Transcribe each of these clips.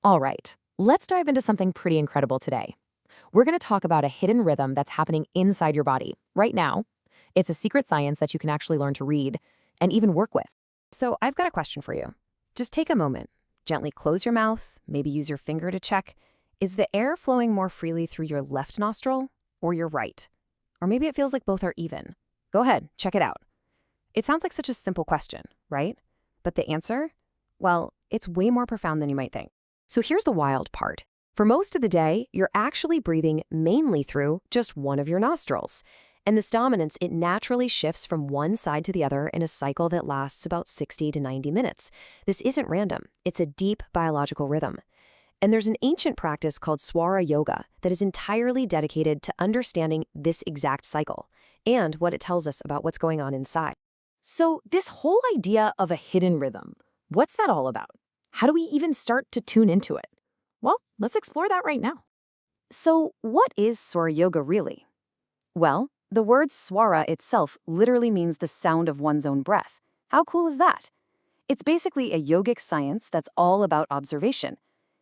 All right, let's dive into something pretty incredible today. We're going to talk about a hidden rhythm that's happening inside your body right now. It's a secret science that you can actually learn to read and even work with. So I've got a question for you. Just take a moment, gently close your mouth, maybe use your finger to check. Is the air flowing more freely through your left nostril or your right? Or maybe it feels like both are even. Go ahead, check it out. It sounds like such a simple question, right? But the answer? Well, it's way more profound than you might think. So here's the wild part. For most of the day, you're actually breathing mainly through just one of your nostrils. And this dominance, it naturally shifts from one side to the other in a cycle that lasts about 60 to 90 minutes. This isn't random. It's a deep biological rhythm. And there's an ancient practice called Swara yoga that is entirely dedicated to understanding this exact cycle and what it tells us about what's going on inside. So, this whole idea of a hidden rhythm, what's that all about? How do we even start to tune into it? Well, let's explore that right now. So what is Swara yoga really? Well, the word swara itself literally means the sound of one's own breath. How cool is that? It's basically a yogic science that's all about observation.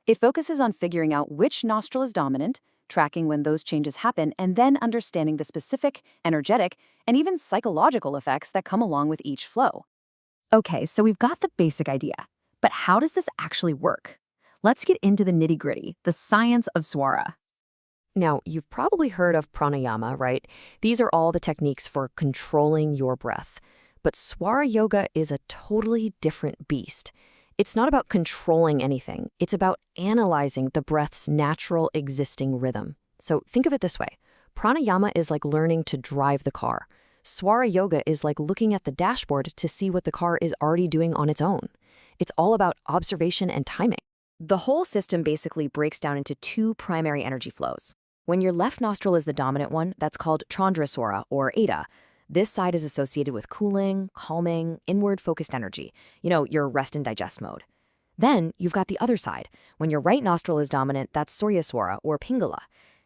It focuses on figuring out which nostril is dominant, tracking when those changes happen, and then understanding the specific, energetic, and even psychological effects that come along with each flow. Okay, so we've got the basic idea. But how does this actually work? Let's get into the nitty-gritty, the science of Swara. Now, you've probably heard of pranayama, right? These are all the techniques for controlling your breath. But Swara yoga is a totally different beast. It's not about controlling anything. It's about analyzing the breath's natural existing rhythm. So think of it this way. Pranayama is like learning to drive the car. Swara yoga is like looking at the dashboard to see what the car is already doing on its own. It's all about observation and timing. The whole system basically breaks down into two primary energy flows. When your left nostril is the dominant one, that's called Chandraswara or Eta. This side is associated with cooling, calming, inward-focused energy, your rest and digest mode. Then you've got the other side. When your right nostril is dominant, that's Suryaswara or Pingala.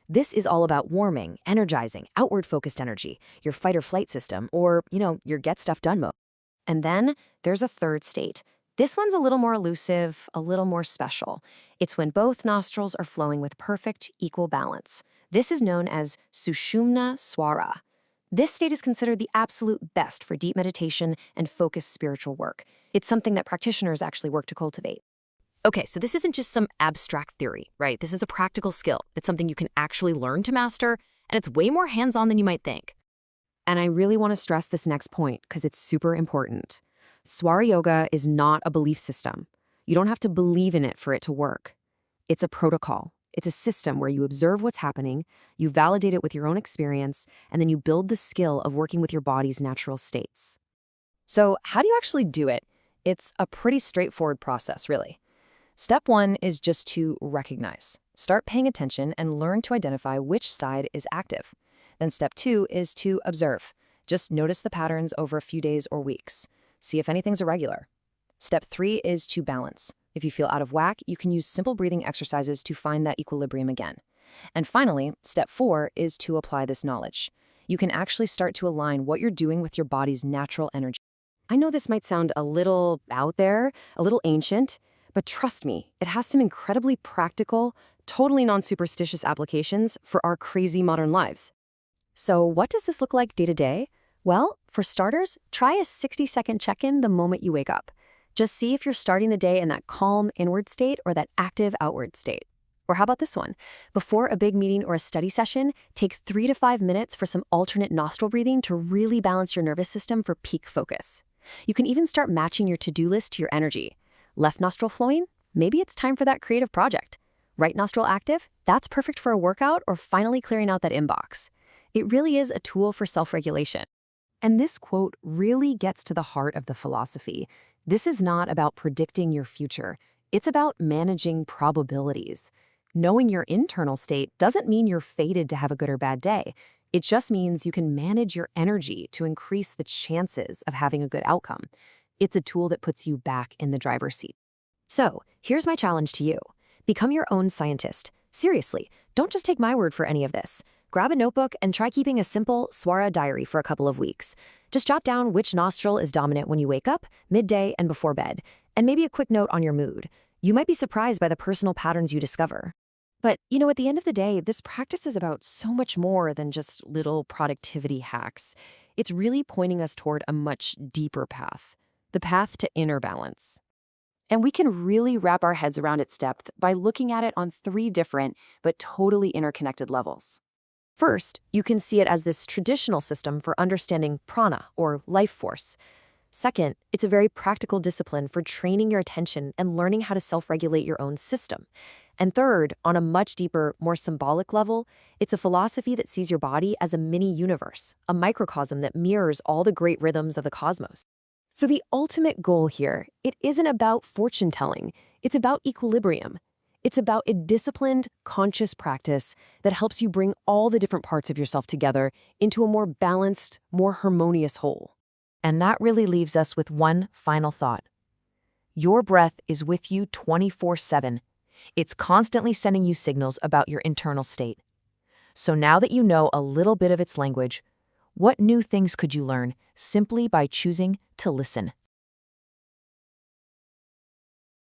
This is all about warming, energizing, outward-focused energy, your fight-or-flight system, or, your get-stuff-done mode. And then there's a third state. This one's a little more elusive, a little more special. It's when both nostrils are flowing with perfect, equal balance. This is known as Sushumna Swara. This state is considered the absolute best for deep meditation and focused spiritual work. It's something that practitioners actually work to cultivate. Okay, so this isn't just some abstract theory, right? This is a practical skill. It's something you can actually learn to master, and it's way more hands-on than you might think. And I really want to stress this next point because it's super important. Swara yoga is not a belief system. You don't have to believe in it for it to work. It's a protocol. It's a system where you observe what's happening, you validate it with your own experience, and then you build the skill of working with your body's natural states. So how do you actually do it? It's a pretty straightforward process, really. Step one is just to recognize. Start paying attention and learn to identify which side is active. Then step two is to observe. Just notice the patterns over a few days or weeks. See if anything's irregular. Step three is to balance. If you feel out of whack, you can use simple breathing exercises to find that equilibrium again. And finally, step four is to apply this knowledge. You can actually start to align what you're doing with your body's natural energy. I know this might sound a little out there, a little ancient, but trust me, it has some incredibly practical, totally non-superstitious applications for our crazy modern lives. So what does this look like day to day? Well, for starters, try a 60-second check-in the moment you wake up. Just see if you're starting the day in that calm inward state or that active outward state. Or how about this one? Before a big meeting or a study session, take 3 to 5 minutes for some alternate nostril breathing to really balance your nervous system for peak focus. You can even start matching your to-do list to your energy. Left nostril flowing? Maybe it's time for that creative project. Right nostril active? That's perfect for a workout or finally clearing out that inbox. It really is a tool for self-regulation. And this quote really gets to the heart of the philosophy. This is not about predicting your future. It's about managing probabilities. Knowing your internal state doesn't mean you're fated to have a good or bad day. It just means you can manage your energy to increase the chances of having a good outcome. It's a tool that puts you back in the driver's seat. So, here's my challenge to you. Become your own scientist. Seriously, don't just take my word for any of this. Grab a notebook and try keeping a simple Swara diary for a couple of weeks. Just jot down which nostril is dominant when you wake up, midday, and before bed, and maybe a quick note on your mood. You might be surprised by the personal patterns you discover. But, at the end of the day, this practice is about so much more than just little productivity hacks. It's really pointing us toward a much deeper path, the path to inner balance. And we can really wrap our heads around its depth by looking at it on 3 different but totally interconnected levels. First, you can see it as this traditional system for understanding prana, or life force. Second, it's a very practical discipline for training your attention and learning how to self-regulate your own system. And third, on a much deeper, more symbolic level, it's a philosophy that sees your body as a mini-universe, a microcosm that mirrors all the great rhythms of the cosmos. So the ultimate goal here, it isn't about fortune-telling. It's about equilibrium. It's about a disciplined, conscious practice that helps you bring all the different parts of yourself together into a more balanced, more harmonious whole. And that really leaves us with one final thought. Your breath is with you 24/7. It's constantly sending you signals about your internal state. So now that you know a little bit of its language, what new things could you learn simply by choosing to listen?